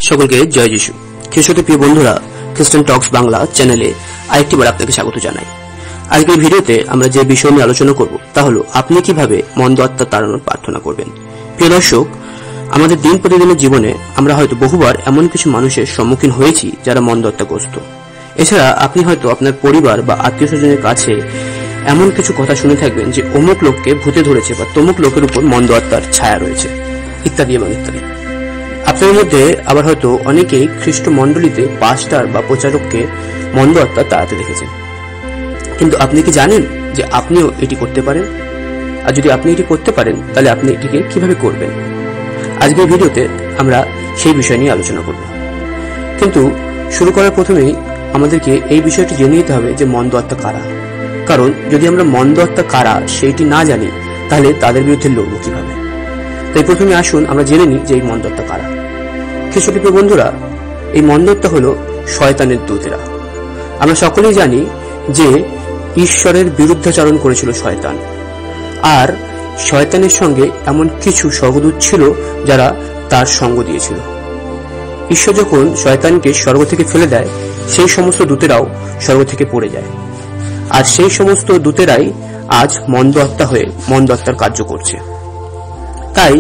সকলকে জয় যিশু। খ্রিস্টতে প্রিয় বন্ধুরা, খ্রিস্টান টক্স বাংলা চ্যানেলে আরেকটিবার আপনাকে স্বাগত জানাই। আজকের ভিডিওতে আমরা যে বিষয় নিয়ে আলোচনা করব তা হলো আপনি কিভাবে মন্দ আত্মা তাড়ানোর প্রার্থনা করবেন। প্রিয় দর্শক, আমাদের দিন প্রতিদিনের জীবনে আমরা হয়তো বহুবার এমন কিছু মানুষের সম্মুখীন হয়েছি যারা মন্দ আত্মাগ্রস্ত। এছাড়া আপনি হয়তো আপনার পরিবার বা আত্মীয় স্বজনের কাছে এমন কিছু কথা শুনে থাকবেন যে অমুক লোককে ভূতে ধরেছে বা তমুক লোকের উপর মন্দ আত্মার ছায়া রয়েছে, ইত্যাদি এবং ইত্যাদি। আপনাদের মধ্যে আবার হয়তো অনেকেই খ্রিস্ট মণ্ডলীতে পাস্টার বা প্রচারককে মন্দ আত্মা তাড়াতে দেখেছেন। কিন্তু আপনি কি জানেন যে আপনিও এটি করতে পারেন? আর যদি আপনি এটি করতে পারেন তাহলে আপনি এটিকে কিভাবে করবেন? আজকের ভিডিওতে আমরা সেই বিষয় নিয়ে আলোচনা করব। কিন্তু শুরু করার প্রথমেই আমাদেরকে এই বিষয়টি জেনে নিতে হবে যে মন্দ আত্মা কারা। কারণ যদি আমরা মন্দ আত্মা কারা সেইটি না জানি তাহলে তাদের বিরুদ্ধে লড়ব কিভাবে। তাই প্রথমে আসুন আমরা জেনে নিই যে এই মন্দ আত্মা কারা। খ্রিস্টপ্রিয় বন্ধুরা, এই মন্দ আত্মা হলো শয়তানের দূতেরা। আমরা সকলেই জানি যে ঈশ্বরের বিরুদ্ধাচরণ করেছিল শয়তান, আর শয়তানের সঙ্গে এমন কিছু স্বর্গদূত ছিল যারা তার সঙ্গ দিয়েছিল। ঈশ্বর যখন শয়তানকে স্বর্গ থেকে ফেলে দেয়, সেই সমস্ত দূতেরাও স্বর্গ থেকে পড়ে যায়, আর সেই সমস্ত দূতেরাই আজ মন্দ আত্মা হয়ে মন্দ আত্মার কার্য করছে। তাই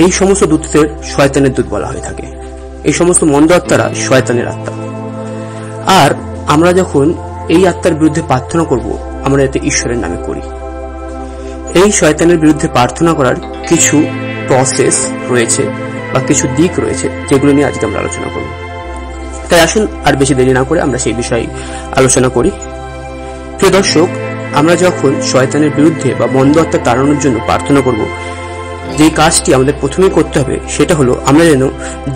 এই সমস্ত দূতদের শয়তানের দূত বলা হয়ে থাকে। এই সমস্ত মন্দ আত্মারা শয়তানের আত্মা। আর আমরা যখন এই আত্মার বিরুদ্ধে প্রার্থনা করব, আমরা এতে ঈশ্বরের নামে করি। এই শয়তানের বিরুদ্ধে প্রার্থনা করার কিছু প্রসেস রয়েছে বা কিছু দিক রয়েছে, যেগুলো নিয়ে আজকে আমরা আলোচনা করব। তাই আসুন আর বেশি দেরি না করে আমরা সেই বিষয়ে আলোচনা করি। প্রিয় দর্শক, আমরা যখন শয়তানের বিরুদ্ধে বা মন্দ আত্মা তাড়ানোর জন্য প্রার্থনা করব, যে কাজটি আমাদের প্রথমেই করতে হবে সেটা হলো আমরা যেন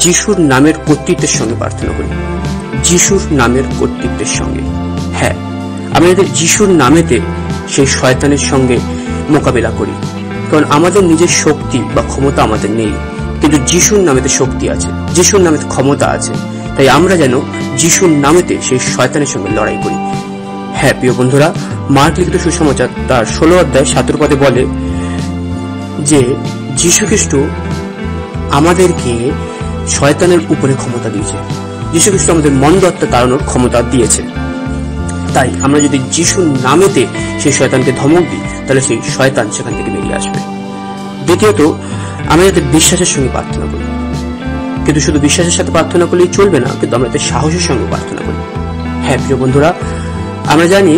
যিশুর নামের কর্তৃত্বের সঙ্গে প্রার্থনা করি। যিশুর নামের কর্তৃত্বের সঙ্গে, হ্যাঁ, আমরা যাতে যিশুর নামেতে সেই শয়তানের সঙ্গে মোকাবিলা করি। কারণ আমাদের নিজের শক্তি বা ক্ষমতা আমাদের নেই, কিন্তু যিশুর নামেতে শক্তি আছে, যিশুর নামেতে ক্ষমতা আছে। তাই আমরা যেন যিশুর নামেতে সেই শয়তানের সঙ্গে লড়াই করি। হ্যাঁ প্রিয় বন্ধুরা, মার্ক লিখিত সুসমাচার তার 16 অধ্যায় 17 পদে বলে যে যীশু খ্রিস্ট আমাদেরকে শয়তানের উপরে ক্ষমতা দিয়েছে। যীশু খ্রিস্ট আমাদের মন্দ আত্মা তাড়ানোর ক্ষমতা দিয়েছে। তাই আমরা যদি যিশুর নামেতে সেই শয়তানকে ধমক দিই, তাহলে সেই শয়তান সেখান থেকে বেরিয়ে আসবে। দ্বিতীয়ত, আমরা যাতে বিশ্বাসের সঙ্গে প্রার্থনা করি। কিন্তু শুধু বিশ্বাসের সাথে প্রার্থনা করলেই চলবে না, কিন্তু আমরা যাতে সাহসের সঙ্গে প্রার্থনা করি। হ্যাঁ প্রিয় বন্ধুরা, আমরা জানি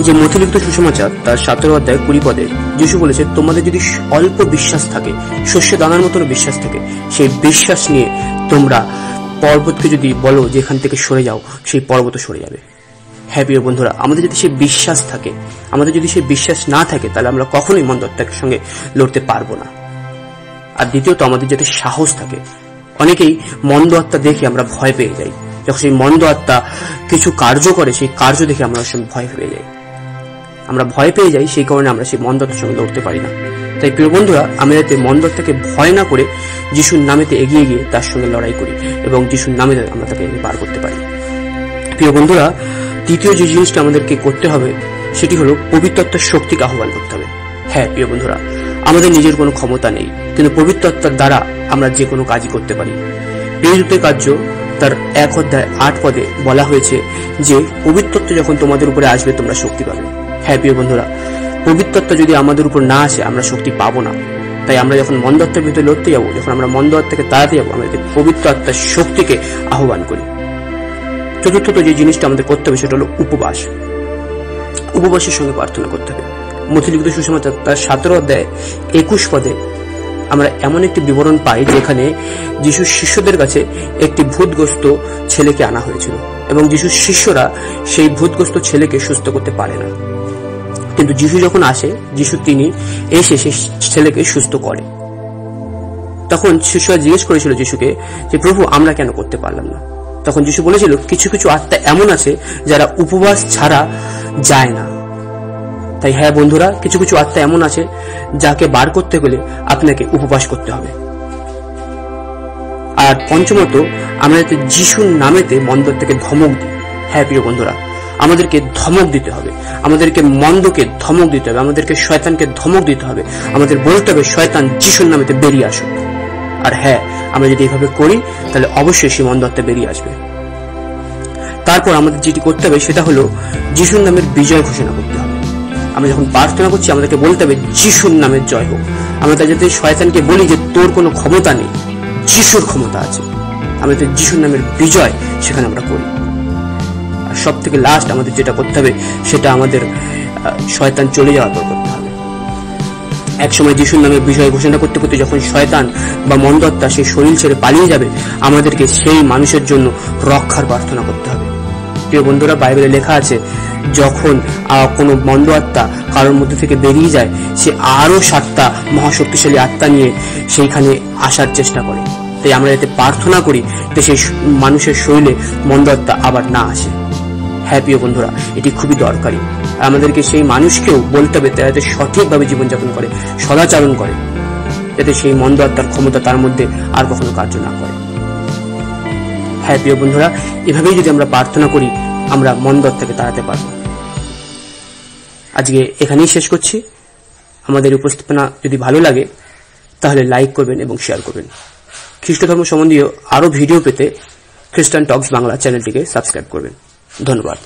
যে মথি লিখিত সুসমাচার তার 17 অধ্যায় 20 পদে যিশু বলেছে, তোমাদের যদি অল্প বিশ্বাস থাকে, শস্য দানার মতো বিশ্বাস থাকে, সেই বিশ্বাস নিয়ে তোমরা পর্বতকে যদি বলো যে এখান থেকে সরে যাও, সেই পর্বত সরে যাবে। হ্যাঁ প্রিয় বন্ধুরা, আমাদের যদি সেই বিশ্বাস থাকে, আমাদের যদি সেই বিশ্বাস না থাকে, তাহলে আমরা কখনোই মন্দ আত্মার সঙ্গে লড়তে পারবো না। আর দ্বিতীয়ত, আমাদের যাতে সাহস থাকে। অনেকেই মন্দ আত্মা দেখে আমরা ভয় পেয়ে যাই। যখন সেই মন্দ আত্মা কিছু কার্য করে, সেই কার্য দেখে আমরা ভয় পেয়ে যাই। আমরা ভয় পেয়ে যাই, সেই কারণে আমরা সেই মন্দ আত্মার সঙ্গে লড়তে পারি না। তাই প্রিয় বন্ধুরা, আমরা যাতে মন্দ আত্মাকে ভয় না করে যিশুর নামেতে এগিয়ে গিয়ে তার সঙ্গে লড়াই করি এবং যিশুর নামে আমরা তাকে পার করতে পারি। প্রিয় বন্ধুরা, তৃতীয় যে জিনিসটা আমাদেরকে করতে হবে সেটি হলো পবিত্র আত্মার শক্তিকে আহ্বান করতে হবে। হ্যাঁ প্রিয় বন্ধুরা, আমাদের নিজের কোনো ক্ষমতা নেই, কিন্তু পবিত্র আত্মার দ্বারা আমরা যে কোনো কাজই করতে পারি। প্রেরিতদের কার্য তার 1 অধ্যায় 8 পদে বলা হয়েছে যে পবিত্র আত্মা যখন তোমাদের উপরে আসবে তোমরা শক্তি পাবে। হ্যাঁ প্রিয় বন্ধুরা, পবিত্র আত্মা যদি আমাদের উপর না আসে, আমরা শক্তি পাবো না। তাই আমরা যখন মন্দ আত্মার বিরুদ্ধে লড়তে যাবো, যখন আমরা মন্দ আত্মাকে তাড়াতে যাবো, আমরা পবিত্র আত্মার শক্তিকে আহ্বান করি। চতুর্থত যে জিনিসটা আমাদের করতে হবে সেটা হলো উপবাস। উপবাসের সঙ্গে প্রার্থনা করতে হবে। মথি লিখিত সুসমাচার তার 17 অধ্যায় 21 পদে আমরা এমন একটি বিবরণ পাই যেখানে যিশুর শিষ্যদের কাছে একটি ভূতগ্রস্ত ছেলেকে আনা হয়েছিল এবং যিশুর শিষ্যরা সেই ভূতগ্রস্ত ছেলেকে সুস্থ করতে পারে না। কিন্তু যিশু যখন আসে, তিনি এসে সেই ছেলেকে সুস্থ করে। তখন শিষ্যরা জিজ্ঞেস করেছিল যিশুকে যে, প্রভু, আমরা কেন করতে পারলাম না? তখন যিশু বলেছিল, কিছু কিছু আত্মা এমন আছে যারা উপবাস ছাড়া যায় না। তাই হ্যাঁ বন্ধুরা, কিছু কিছু আত্মা এমন আছে যাকে বার করতে গেলে আপনাকে উপবাস করতে হবে। আর পঞ্চমত, আমরা যাতে যিশুর নামেতে মন্দ আত্মাকে ধমক দিই। হ্যাঁ প্রিয় বন্ধুরা, আমাদেরকে ধমক দিতে হবে, আমাদেরকে মন্দকে ধমক দিতে হবে, আমাদেরকে শয়তানকে ধমক দিতে হবে। আমাদের বলতে হবে, শয়তান যিশুর নামেতে বেরিয়ে আসুক। আর হ্যাঁ, আমরা যদি এইভাবে করি তাহলে অবশ্যই সেই মন্দ আত্মা বেরিয়ে আসবে। তারপর আমাদের যেটি করতে হবে সেটা হলো যিশুর নামের বিজয় ঘোষণা করতে হবে। আমরা যখন প্রার্থনা করছি আমাদেরকে বলতে হবে যিশুর নামের জয় হোক। আমরা যাতে শয়তানকে বলি যে তোর কোনো ক্ষমতা নেই, যিশুর ক্ষমতা আছে, আমাদের যিশুর নামের বিজয় সেখানে আমরা করি। আর সব থেকে লাস্ট আমাদের যেটা করতে হবে সেটা আমাদের শয়তান চলে যাওয়ার পর করতে হবে। একসময় যিশুর নামে বিজয় ঘোষণা করতে করতে যখন শয়তান বা মন্দ আত্মা সেই শরীর ছেড়ে পালিয়ে যাবে, আমাদেরকে সেই মানুষের জন্য রক্ষার প্রার্থনা করতে হবে। প্রিয় বন্ধুরা, বাইবেলে লেখা আছে যখন কোনো মন্দ আত্মা কারোর মধ্যে থেকে বেরিয়ে যায়, সে আরো 7টা মহাশক্তিশালী আত্মা নিয়ে সেইখানে আসার চেষ্টা করে। তাই আমরা যাতে প্রার্থনা করি যে সেই মানুষের শরীরে মন্দ আত্মা আবার না আসে। হ্যাঁ প্রিয় বন্ধুরা, এটি খুবই দরকারি। আমাদেরকে সেই মানুষকেও বলতে হবে যাতে সঠিকভাবে জীবনযাপন করে, সদাচরণ করে, যাতে সেই মন্দ আত্মার ক্ষমতা তার মধ্যে আর কখনো কার্য না করে। হ্যাঁ প্রিয় বন্ধুরা, এভাবেই যদি আমরা প্রার্থনা করি আমরা মন্দ আত্মাকে তাড়াতে পারব। আজকে এখানেই শেষ করছি। আমাদের উপস্থাপনা যদি ভালো লাগে তাহলে লাইক করবেন এবং শেয়ার করবেন। খ্রিস্ট ধর্ম সম্বন্ধীয় আরো ভিডিও পেতে খ্রিস্টান টকস বাংলা চ্যানেলটিকে সাবস্ক্রাইব করবেন। ধন্যবাদ।